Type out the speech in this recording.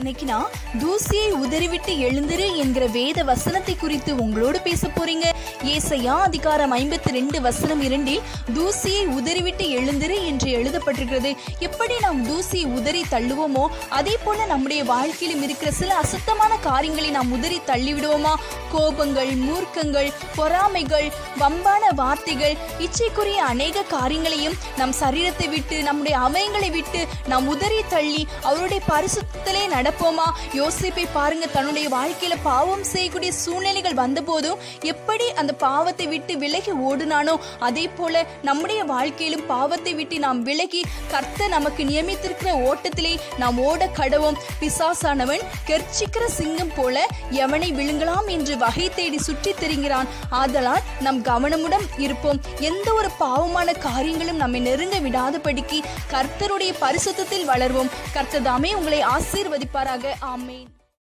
இன்னைக்கு நான் தூசியை உதறிவிட்டு எழுந்திரு என்கிற வேத வசனத்தை குறித்து உங்களோடு பேச போறீங்க. ஏசாயா அதிகாரம் 52:2 தூசியை உதறிவிட்டு எழுந்திரு என்று எழுதப்பட்டிருக்கிறது. எப்படி நாம் தூசியை உதறி தள்ளுவோமோ அதே போல நம்முடைய வாழ்க்கையிலும் இருக்கிற சில அசுத்தமான காரியங்களை நாம் உதறி தள்ளிவிடுவோமா? கோபங்கள், மூர்க்கங்கள், பொறாமைகள், வம்பான வார்த்தைகள், இச்சைக்குரிய அநேக காரியங்களையும் நம் சரீரத்தை விட்டு, நம்முடைய அவயங்களை விட்டு நாம் உதறி தள்ளி அவருடைய பரிசுத்தத்திலே நடப்போமா? யோசேப்பை பாருங்க, தன்னுடைய வாழ்க்கையில பாவம் செய்யக்கூடிய சூழ்நிலைகள் வந்த போதும் எப்படி அந்த பாவத்தை விட்டு விலகி ஓடுனானோ அதே போல நம்முடைய வாழ்க்கையிலும் பாவத்தை விட்டு நாம் விலகி கர்த்தர் நமக்கு நியமித்திருக்கிற ஓட்டத்திலே நாம் ஓட கடவோம். பிசாசானவன் கெர்ச்சிக்கிற சிங்கம் போல எவனை விழுங்கலாம் என்று வகை தேடி சுற்றி திரிகிறான். ஆதலால் நாம் கவனமுடன் இருப்போம். எந்த ஒரு பாவமான காரியங்களும் நம்மை நெருங்க விடாதபடிக்கு கர்த்தருடைய பரிசுத்தத்தில் வளர்வோம். கர்த்தர் தாமே உங்களை ஆசீர்வதிப்பாராக. ஆமென்.